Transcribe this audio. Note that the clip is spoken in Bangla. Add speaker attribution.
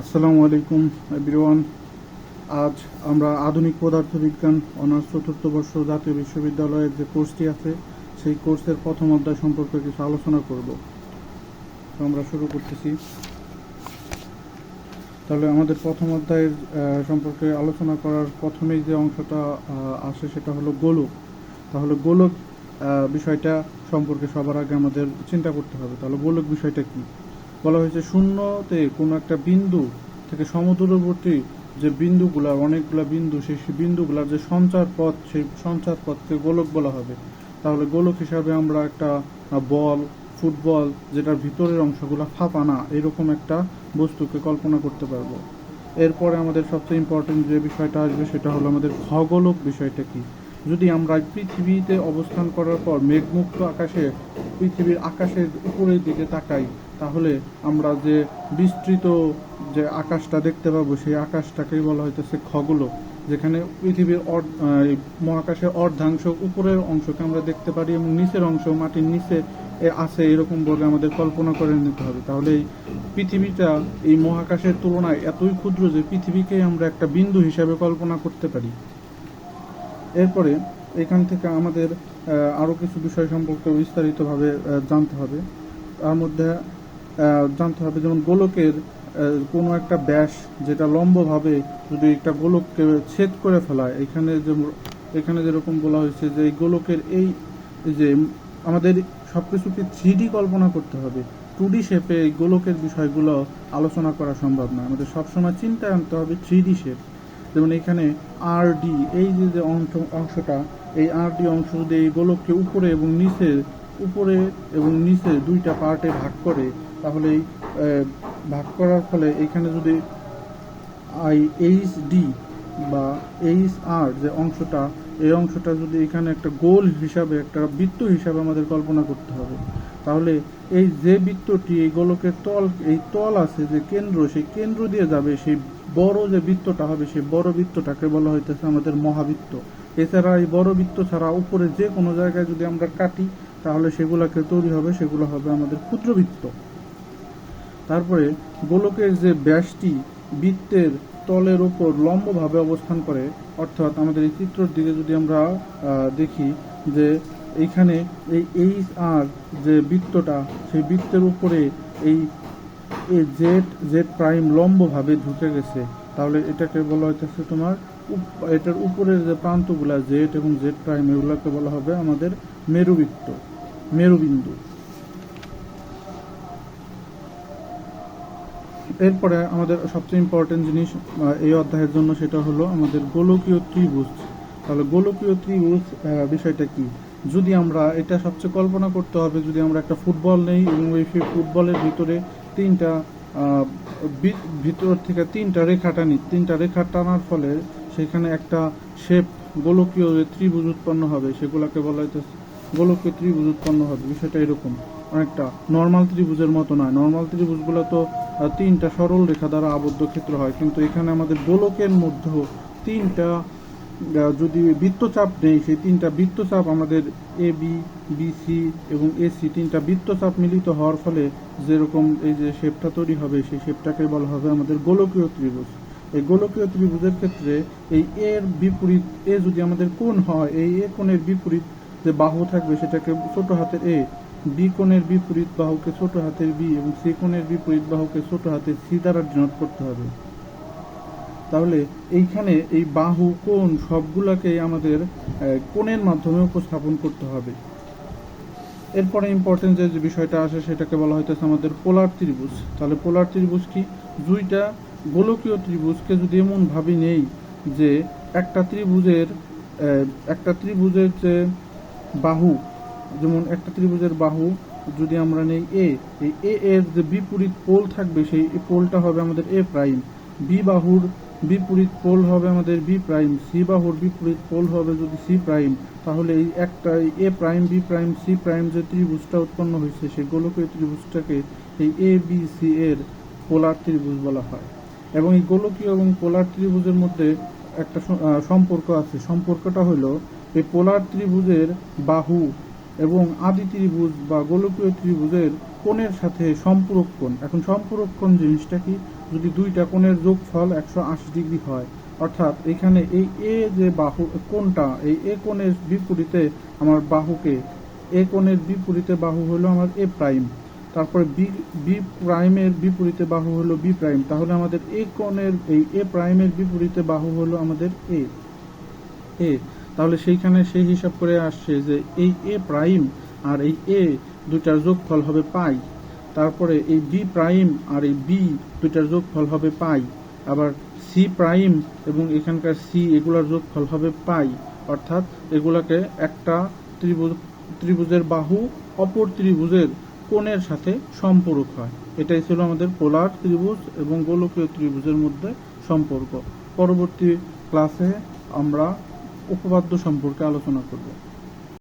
Speaker 1: আসসালামু আলাইকুম এভরিওয়ান। আজ আমরা আধুনিক পদার্থবিজ্ঞান অনার্স চতুর্থ বর্ষ জাতীয় বিশ্ববিদ্যালয়ের যে কোর্সটি আছে সেই কোর্সের প্রথম অধ্যায় সম্পর্কে কিছু আলোচনা করব। তো আমরা শুরু করতেছি। তাহলে আমাদের প্রথম অধ্যায়ের সম্পর্কে আলোচনা করার প্রথমেই যে অংশটা আসে সেটা হলো গোলক। তাহলে গোলক বিষয়টা সম্পর্কে সবার আগে আমাদের চিন্তা করতে হবে। তাহলে গোলক বিষয়টা কি? বলা হয়েছে শূন্যতে কোনো একটা বিন্দু থেকে সমদূরবর্তী যে বিন্দুগুলা অনেকগুলা বিন্দু, সেই বিন্দুগুলার যে সঞ্চার পথ, সেই সঞ্চার পথকে গোলক বলা হবে। তাহলে গোলক হিসাবে আমরা একটা বল, ফুটবল যেটার ভিতরের অংশগুলো ফাঁপা না, এরকম একটা বস্তুকে কল্পনা করতে পারবো। এরপরে আমাদের সবচেয়ে ইম্পর্টেন্ট যে বিষয়টা আসবে সেটা হলো আমাদের খগোলক বিষয়টা কি। যদি আমরা পৃথিবীতে অবস্থান করার পর মেঘমুক্ত আকাশে পৃথিবীর আকাশের উপরের দিকে তাকাই, তাহলে আমরা যে বিস্তৃত যে আকাশটা দেখতে পাবো সেই আকাশটাকেই বলা হইতেছে খগোলক, যেখানে পৃথিবীর মহাকাশের অর্ধাংশ উপরের অংশকে আমরা দেখতে পারি এবং নিচের অংশ মাটির নিচে আছে, এরকম বলে আমাদের কল্পনা করে নিতে হবে। তাহলে এই পৃথিবীটা এই মহাকাশের তুলনায় এতই ক্ষুদ্র যে পৃথিবীকে আমরা একটা বিন্দু হিসাবে কল্পনা করতে পারি। এরপরে এখান থেকে আমাদের আরও কিছু বিষয় সম্পর্কে বিস্তারিতভাবে জানতে হবে। তার মধ্যে জানতে হবে যেমন গোলকের কোনো একটা ব্যাস যেটা লম্বভাবে যদি একটা গোলককে ছেদ করে ফেলায়, এখানে যেরকম বলা হয়েছে যে এই গোলকের এই যে আমাদের সব কিছুকে 3D কল্পনা করতে হবে। 2D শেপে এই গোলকের বিষয়গুলো আলোচনা করা সম্ভব নয়। আমাদের সবসময় চিন্তায় আনতে হবে 3D শেপ। যেমন এখানে RD, এই যে অংশটা, এই RD অংশ যদি এই গোলককে উপরে এবং নিচে দুইটা পার্টে ভাগ করে, তাহলে এই ভাগ করার ফলে এখানে যদি HD বা HR যে অংশটা, এই অংশটা যদি এখানে একটা গোল হিসাবে, একটা বৃত্ত হিসাবে আমাদের কল্পনা করতে হবে, তাহলে এই যে বৃত্তটি এই গোলকের এই তল আছে যে কেন্দ্র, সেই কেন্দ্র দিয়ে যাবে সেই বড় যে বৃত্তটা হবে, সেই বড় বৃত্তটাকে বলা হইতেছে আমাদের মহাবৃত্ত। এছাড়া এই বড় বৃত্ত ছাড়া উপরে যে কোনো জায়গায় যদি আমরা কাটি, তাহলে সেগুলো হবে আমাদের ক্ষুদ্রবৃত্ত। তারপরে গোলকের যে ব্যাসটি বৃত্তের তলের উপর লম্বভাবে অবস্থান করে, অর্থাৎ আমাদের এই চিত্রের দিকে যদি আমরা দেখি যে এইখানে এই HR যে বৃত্তটা, সেই বৃত্তের উপরে এই জেড প্রাইম লম্বভাবে ঢুকে গেছে, তাহলে এটাকে বলা হইতেছে তোমার এটার উপরের যে প্রান্তগুলা জেড এবং জেড প্রাইম, এগুলোকে বলা হবে আমাদের মেরুবিন্দু। এরপরে আমাদের সবচেয়ে ইম্পর্টেন্ট জিনিস এই অধ্যায়ের জন্য সেটা হলো আমাদের গোলকীয় ত্রিভুজ। তাহলে গোলকীয় ত্রিভুজ বিষয়টা কি? যদি আমরা এটা সবচেয়ে কল্পনা করতে হবে, যদি আমরা একটা ফুটবল নেই এবং ওই ফুটবলের ভিতরে ভিতর থেকে তিনটা রেখা টানি, তিনটা রেখা টানার ফলে সেখানে একটা শেপ গোলকীয় ত্রিভুজ উৎপন্ন হবে, সেগুলোকে বলা হইতেছে গোলকীয় ত্রিভুজ উৎপন্ন হবে। বিষয়টা এরকম, অনেকটা নর্মাল ত্রিভুজের মতো নয়। নর্মাল ত্রিভুজগুলো তো তিনটা সরল রেখা দ্বারা আবদ্ধ ক্ষেত্র হয়, কিন্তু এখানে আমাদের গোলকের মধ্যেও তিনটা যদি বৃত্তচাপ নেই, সেই তিনটা বৃত্তচাপ আমাদের AB, BC এবং AC, তিনটা বৃত্তচাপ মিলিত হওয়ার ফলে যেরকম এই যে শেপটা তৈরি হবে, সেই শেপটাকে বলা হবে আমাদের গোলকীয় ত্রিভুজ। এই গোলকীয় ত্রিভুজের ক্ষেত্রে এই এর বিপরীত যদি আমাদের কোণ হয়, এই কোণের বিপরীত যে বাহু থাকবে সেটাকে ছোট হাতের A, B কোণের বিপরীত বাহুকে ছোট হাতের B এবং C কোণের বিপরীত বাহুকে ছোট হাতের C দ্বারা ডিনোট করতে হবে। তাহলে এইখানে এই বাহু, কোণ সবগুলাকে আমাদের কোণের মাধ্যমে উপস্থাপন করতে হবে। এরপরে ইম্পর্টেন্ট যে বিষয়টা আসে সেটাকে বলা হইতেছে আমাদের পোলার ত্রিভুজ। তাহলে পোলার ত্রিভুজ কি? দুইটা গোলকীয় ত্রিভুজকে যদি এমন ভাবে নেই যে একটা ত্রিভুজের যে বাহু, যেমন একটা ত্রিভুজের বাহু যদি আমরা নেই এই এর যে বিপরীত পোল থাকবে, সেই পোলটা হবে আমাদের A প্রাইম, বি বাহুর বিপরীত পোল হবে আমাদের B প্রাইম, সি বাহুর বিপরীত পোল হবে যদি C প্রাইম, তাহলে এই একটা A prime, B prime, C prime যে ত্রিভুজটা উৎপন্ন হয়েছে, সেই গোলকীয় ত্রিভুজটাকে এই ABC এর পোলার ত্রিভুজ বলা হয়। এবং এই গোলকীয় এবং পোলার ত্রিভুজের মধ্যে একটা সম্পর্ক আছে। সম্পর্কটা হলো এই পোলার ত্রিভুজের বাহু এবং আদি ত্রিভুজ বা গোলকীয় ত্রিভুজের কোণের সাথে সম্পূরক কোণ। এখন সম্পূরক কোণ জিনিসটা কি? যদি দুইটা কোণের যোগফল 180 ডিগ্রি হয়, অর্থাৎ এখানে এই এ যে বাহু কোণটা, এই এ কোণের বিপরীতে আমার বাহুকে, এ কোণের বিপরীতে বাহু হলো আমার এ প্রাইম, তারপরে বি প্রাইমের বিপরীতে বাহু হলো বি প্রাইম, তাহলে আমাদের এ কোণের এই এ প্রাইমের বিপরীতে বাহু হলো আমাদের এ এ তাহলে সেইখানে সেই হিসাব করে আসছে যে এই এ প্রাইম আর এই এ দুটার যোগফল হবে পাই, তারপরে এই বি প্রাইম আর এই বি দুটার যোগফল হবে পাই, আবার সি প্রাইম এবং এখানকার সি এগুলার যোগফল হবে পাই, অর্থাৎ এগুলাকে একটা ত্রিভুজের বাহু অপর ত্রিভুজের কোণের সাথে সম্পূরক হয়। এটাই ছিল আমাদের পোলার ত্রিভুজ এবং গোলকীয় ত্রিভুজের মধ্যে সম্পর্ক। পরবর্তী ক্লাসে আমরা উপপাদ্য সম্পর্কে আলোচনা করব।